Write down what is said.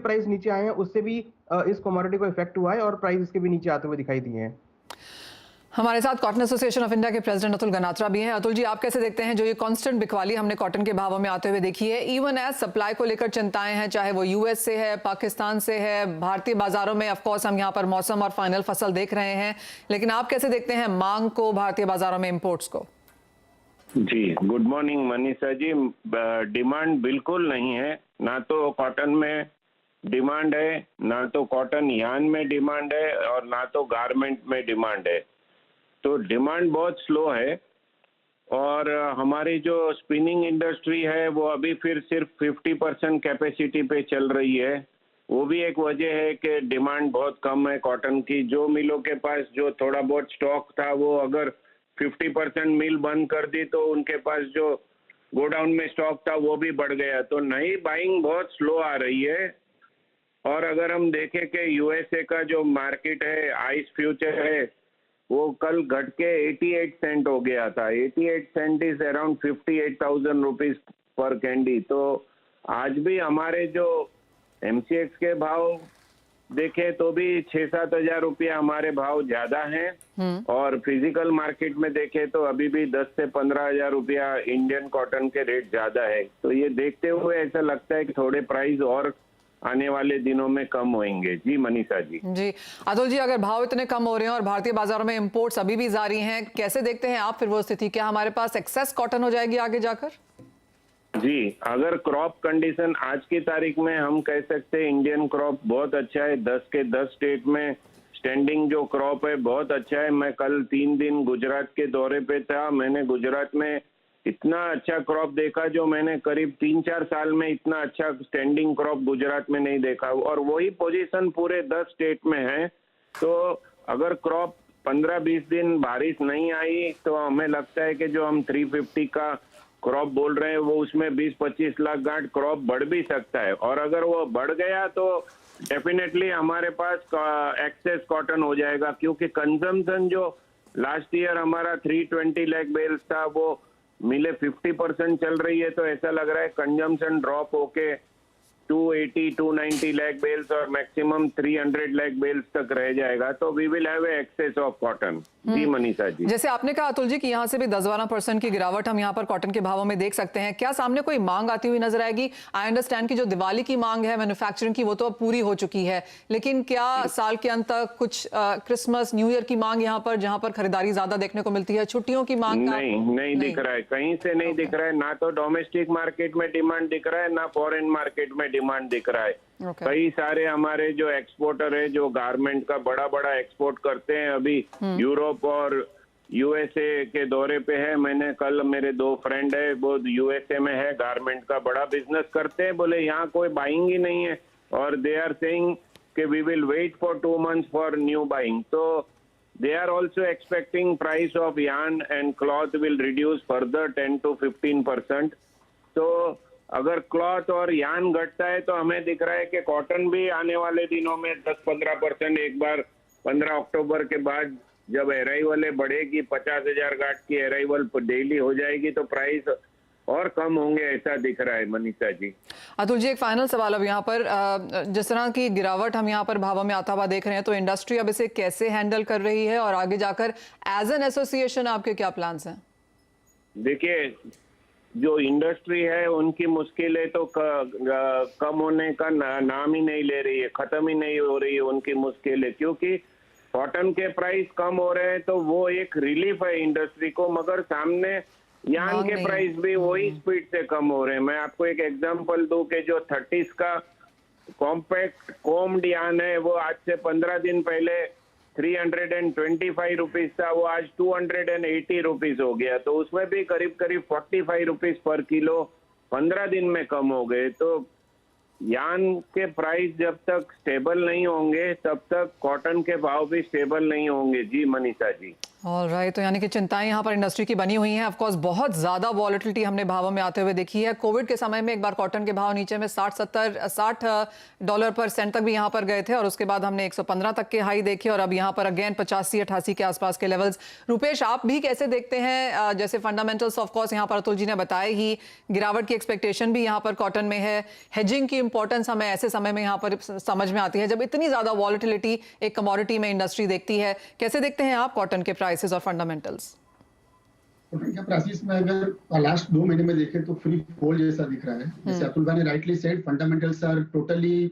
Price नीचे आए हैं उससे भी इस कमोडिटी को इफेक्ट हुआ है और प्राइस इसके भी नीचे आते हुए दिखाई दिए हैं। हमारे साथ कॉटन एसोसिएशन ऑफ इंडिया के प्रेसिडेंट अतुल गनात्रा भी हैं। अतुल जी, आप कैसे देखते हैं जो ये कांस्टेंट बिकवाली हमने कॉटन के भावों में आते हुए देखी है, इवन एज सप्लाई को लेकर चिंताएं हैं, चाहे वो यूएस से है, पाकिस्तान से है, भारतीय बाजारों में ऑफ कोर्स हम यहाँ पर मौसम और फाइनल फसल देख रहे हैं, लेकिन आप कैसे देखते हैं मांग को भारतीय बाजारों में इंपोर्ट्स को? जी, good morning Manisha ji. Demand बिल्कुल नहीं है, ना तो कॉटन में डिमांड है, ना तो कॉटन यान में डिमांड है और ना तो गारमेंट में डिमांड है। तो डिमांड बहुत स्लो है और हमारी जो स्पिनिंग इंडस्ट्री है वो अभी फिर सिर्फ 50% कैपेसिटी पे चल रही है। वो भी एक वजह है कि डिमांड बहुत कम है कॉटन की। जो मिलों के पास जो थोड़ा बहुत स्टॉक था वो अगर 50% मिल बंद कर दी तो उनके पास जो गोडाउन में स्टॉक था वो भी बढ़ गया। तो नई बाइंग बहुत स्लो आ रही है। और अगर हम देखें कि यूएसए का जो मार्केट है, आइस फ्यूचर है, वो कल घट के 88 सेंट हो गया था। 88 cent is around 58,000 rupees per candy. तो आज भी हमारे जो एमसीएक्स के भाव देखे तो भी 6-7 हजार रुपया हमारे भाव ज्यादा हैं और फिजिकल मार्केट में देखे तो अभी भी 10 से 15 हजार रुपया इंडियन कॉटन के रेट ज्यादा है। तो ये देखते हुए ऐसा लगता है कि थोड़े प्राइस और आने वाले दिनों में कम होंगे। जी मनीषा जी। जी अतुल जी, अगर भाव इतने कम हो रहे हैं और भारतीय बाजारों में इंपोर्ट्स अभी भी जारी हैं, कैसे देखते हैं आप फिर वो स्थिति? क्या हमारे पास एक्सेस कॉटन हो जाएगी आगे जाकर? जी, अगर क्रॉप कंडीशन आज की तारीख में हम कह सकते हैं इंडियन क्रॉप बहुत अच्छा है। 10 के 10 स्टेट में स्टैंडिंग जो क्रॉप है बहुत अच्छा है। मैं कल 3 दिन गुजरात के दौरे पे था। मैंने गुजरात में इतना अच्छा क्रॉप देखा जो मैंने करीब 3-4 साल में इतना अच्छा स्टैंडिंग क्रॉप गुजरात में नहीं देखा। और वही पोजीशन पूरे 10 स्टेट में है। तो अगर क्रॉप 15-20 दिन बारिश नहीं आई तो हमें लगता है कि जो हम 350 का क्रॉप बोल रहे हैं वो उसमें 20-25 लाख गांठ क्रॉप बढ़ भी सकता है। और अगर वो बढ़ गया तो डेफिनेटली हमारे पास एक्सेस कॉटन हो जाएगा, क्योंकि कंजम्पशन जो लास्ट ईयर हमारा 320 लाख बेल्स था वो मिले 50% चल रही है। तो ऐसा लग रहा है कंजम्पशन ड्रॉप होके 280-290 लाख बेल्स और मैक्सिमम 300 लाख बेल्स तक रह जाएगा। तो we will have excess of cotton. जी मनीषा जी, जैसे आपने कहा अतुल जी कि यहाँ से भी 10-12% की गिरावट हम यहाँ पर कॉटन के भावों में देख सकते हैं। क्या सामने कोई मांग आती हुई नजर आएगी? आई अंडरस्टैंड कि जो दिवाली की मांग है मैन्युफैक्चरिंग की वो तो अब पूरी हो चुकी है, लेकिन क्या साल के अंत तक कुछ क्रिसमस न्यू ईयर की मांग यहाँ पर, जहाँ पर खरीदारी ज्यादा देखने को मिलती है, छुट्टियों की मांग? नहीं दिख रहा है, कहीं से नहीं दिख रहा है। ना तो डोमेस्टिक मार्केट में डिमांड दिख रहा है, ना फॉरेन मार्केट में डिमांड दिख रहा है। कई सारे हमारे जो एक्सपोर्टर है जो गारमेंट का बड़ा एक्सपोर्ट करते हैं अभी यूरोप और यूएसए के दौरे पे है। मैंने कल, मेरे 2 फ्रेंड है वो यूएसए में है, गारमेंट का बड़ा बिजनेस करते हैं। बोले यहाँ कोई बाइंग ही नहीं है और दे आर सेइंग कि we will wait for 2 months for new buying. तो they are also expecting price of yarn and cloth will reduce further 10-15%. तो अगर क्लॉथ और यान घटता है तो हमें दिख रहा है कि कॉटन भी आने वाले दिनों में 10-15% एक बार 15 अक्टूबर के बाद जब अराइवल बढ़ेगी, 50,000 गांठ की अराइवल डेली हो जाएगी तो प्राइस और कम होंगे, ऐसा दिख रहा है मनीषा जी। अतुल जी, एक फाइनल सवाल अब यहाँ पर, जिस तरह की गिरावट हम यहाँ पर भावों में आता हुआ देख रहे हैं, तो इंडस्ट्री अब इसे कैसे हैंडल कर रही है और आगे जाकर एज एन एसोसिएशन आपके क्या प्लान्स हैं? देखिए, जो इंडस्ट्री है उनकी मुश्किलें तो कम होने का नाम ही नहीं ले रही है, खत्म ही नहीं हो रही है उनकी मुश्किलें, क्योंकि कॉटन के प्राइस कम हो रहे हैं तो वो एक रिलीफ है इंडस्ट्री को, मगर सामने यान के प्राइस भी वही स्पीड से कम हो रहे हैं। मैं आपको एक एग्जांपल दूं कि जो 30s का कॉम्पैक्ट कोम्ड यान है वो आज से 15 दिन पहले 325 रुपीज था, वो आज 280 रुपीज हो गया। तो उसमें भी करीब 45 रुपीज पर किलो 15 दिन में कम हो गए। तो यान के प्राइस जब तक स्टेबल नहीं होंगे तब तक कॉटन के भाव भी स्टेबल नहीं होंगे। जी मनीषा जी। ऑलराइट, तो यानी कि चिंताएं यहाँ पर इंडस्ट्री की बनी हुई हैं। ऑफ कोर्स बहुत ज़्यादा वॉलेटिलिटी हमने भावों में आते हुए देखी है। कोविड के समय में एक बार कॉटन के भाव नीचे में 60 डॉलर पर सेंट तक भी यहाँ पर गए थे और उसके बाद हमने 115 तक के हाई देखे और अब यहाँ पर अगेन 85-88 के आसपास के लेवल्स। रुपेश, आप भी कैसे देखते हैं? जैसे फंडामेंटल्स ऑफ कोर्स यहाँ पर अतुल जी ने बताया ही, गिरावट की एक्सपेक्टेशन भी यहाँ पर कॉटन में है। हेजिंग की इंपॉर्टेंस हमें ऐसे समय में यहाँ पर समझ में आती है जब इतनी ज़्यादा वॉलेटिलिटी एक कमोडिटी में इंडस्ट्री देखती है। कैसे देखते हैं आप कॉटन के प्राइसेस और फंडामेंटल्स? कॉटन के प्राइसेस में अगर लास्ट 2 महीने में देखें तो फ्री फॉल जैसा दिख रहा है। जैसे अतुल भाई ने rightly said, fundamentals are totally